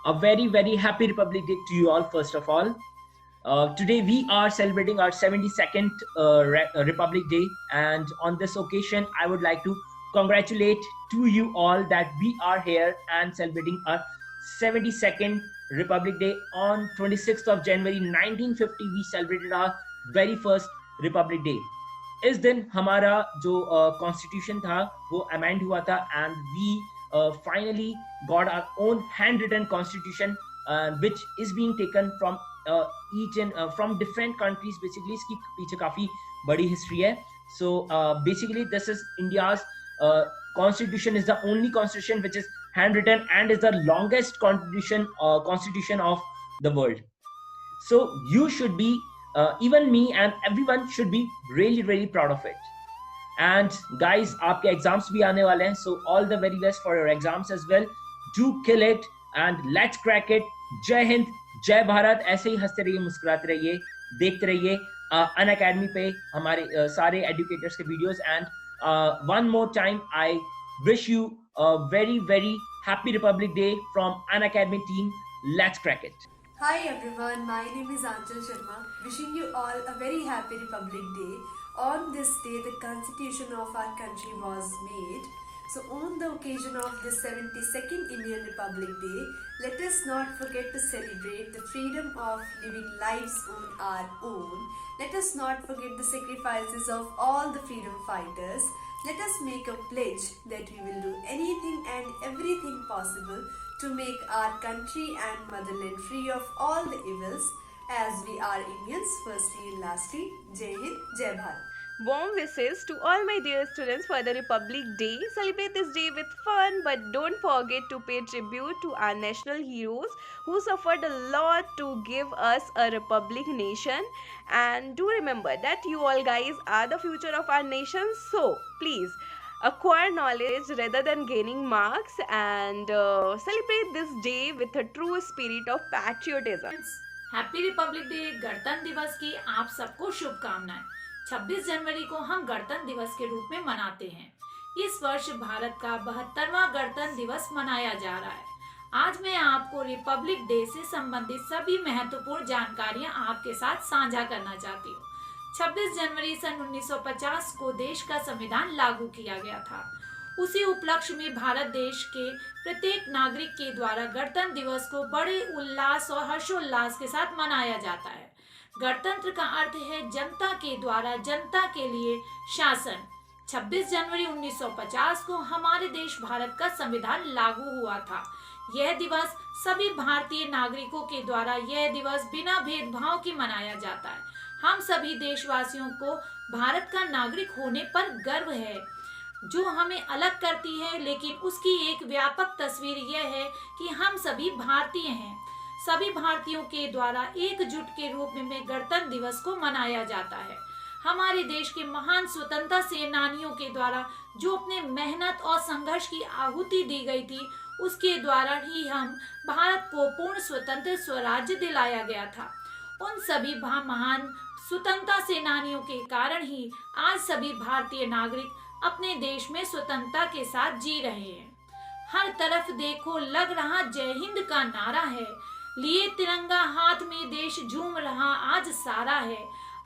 A very, very happy Republic Day to you all, first of all. Today we are celebrating our 72nd Republic Day, and on this occasion, I would like to congratulate to you all that we are here and celebrating our 72nd Republic Day on 26th of January 1950. We celebrated our very first Republic Day. इस दिन हमारा जो constitution था वो amend हुआ था and we finally got our own handwritten constitution which is being taken from each and from different countries. Basically इसकी पीछे काफी बड़ी हिस्ट्री है. So basically this is India's constitution is the only constitution which is handwritten and is the longest constitution of the world. So you should be even me and everyone should be really, really proud of it. And guys, आपके exams भी आने वाले हैं, so all the very best for your exams as well. Do kill it and let's crack it. जय हिंद, जय भारत. ऐसे ही हंसते रहिए, मुस्कुराते रहिए, देखते रहिए अनअकैडमी पे हमारे सारे एजुकेटर्स के videos. And one more time I wish you a very, very happy Republic Day from Unacademy team. Let's crack it. Hi everyone, my name is Anchal Sharma. Wishing you all a very happy Republic Day. On this day, the constitution of our country was made. So on the occasion of the 72nd Indian Republic Day, let us not forget to celebrate the freedom of living lives on our own. Let us not forget the sacrifices of all the freedom fighters. Let us make a pledge that we will do anything and everything possible to make our country and motherland free of all the evils, as we are Indians firstly and lastly. Jai Hind, Jai Bharat. Warm wishes to all my dear students for the Republic Day. Celebrate this day with fun, but don't forget to pay tribute to our national heroes who suffered a lot to give us a republic nation. And do remember that you all guys are the future of our nation. So please acquire knowledge rather than gaining marks, and celebrate this day with a true spirit of patriotism. Happy republic day. गणतंत्र दिवस की आप सबको शुभकामनाएं. 26 जनवरी को हम गणतंत्र दिवस के रूप में मनाते हैं. इस वर्ष भारत का 72वां गणतंत्र दिवस मनाया जा रहा है. आज मैं आपको रिपब्लिक डे से संबंधित सभी महत्वपूर्ण जानकारियां आपके साथ साझा करना चाहती हूँ. 26 जनवरी सन 1950 को देश का संविधान लागू किया गया था. उसी उपलक्ष्य में भारत देश के प्रत्येक नागरिक के द्वारा गणतंत्र दिवस को बड़े उल्लास और हर्षोल्लास के साथ मनाया जाता है. गणतंत्र का अर्थ है जनता के द्वारा जनता के लिए शासन. 26 जनवरी 1950 को हमारे देश भारत का संविधान लागू हुआ था. यह दिवस सभी भारतीय नागरिकों के द्वारा यह दिवस बिना भेदभाव के मनाया जाता है. हम सभी देशवासियों को भारत का नागरिक होने पर गर्व है, जो हमें अलग करती है, लेकिन उसकी एक व्यापक तस्वीर यह है कि हम सभी भारतीय हैं. सभी भारतीयों के द्वारा एकजुट के रूप में गणतंत्र दिवस को मनाया जाता है. हमारे देश के महान स्वतंत्रता सेनानियों के द्वारा जो अपने मेहनत और संघर्ष की आहुति दी गई थी, उसके द्वारा ही हम भारत को पूर्ण स्वतंत्र स्वराज्य दिलाया गया था. उन सभी महान स्वतंत्रता सेनानियों के कारण ही आज सभी भारतीय नागरिक अपने देश में स्वतंत्रता के साथ जी रहे हैं. हर तरफ देखो लग रहा जय हिंद का नारा है. लिए तिरंगा हाथ में देश झूम रहा आज सारा है.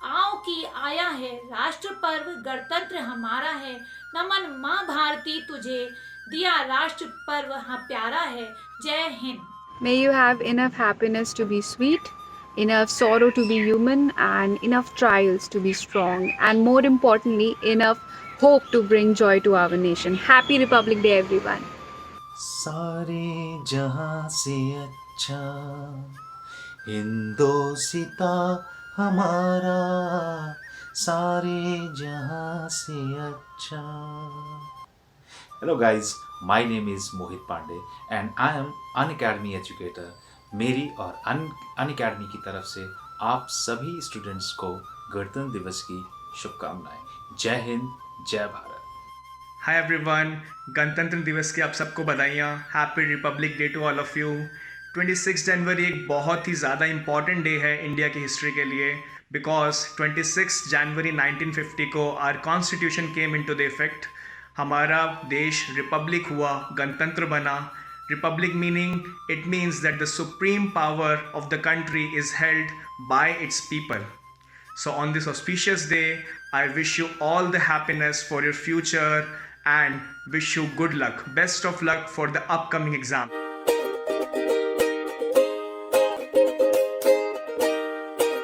आओ कि आया है राष्ट्र पर्व गणतंत्र हमारा है. नमन माँ भारती तुझे दिया राष्ट्र पर्व हाँ प्यारा है. जय Hind. May you have enough happiness to be sweet, enough sorrow to be human, and enough trials to be strong, and more importantly, enough hope to bring joy to our nation. Happy Republic Day, everyone. सारे जहां से अच्छा हिंदोसिता हमारा, सारे जहां से अच्छा. Hello guys, my name is Mohit Pandey and I am Unacademy educator. मेरी और Unacademy की तरफ से आप सभी स्टूडेंट्स को गणतंत्र दिवस की शुभकामनाएं. जय हिंद, जय भारत. हाय एवरीवन, गणतंत्र दिवस की आप सबको बधाइयाँ. Happy republic day to all of you. 26 जनवरी एक बहुत ही ज़्यादा इम्पॉर्टेंट डे है इंडिया की हिस्ट्री के लिए, बिकॉज 26 जनवरी 1950 को our constitution came into the effect. हमारा देश रिपब्लिक हुआ, गणतंत्र बना. Republic meaning it means that the supreme power of the country is held by its people. So, on this auspicious day, I wish you all the happiness for your future and wish you good luck. Best of luck for the upcoming exam.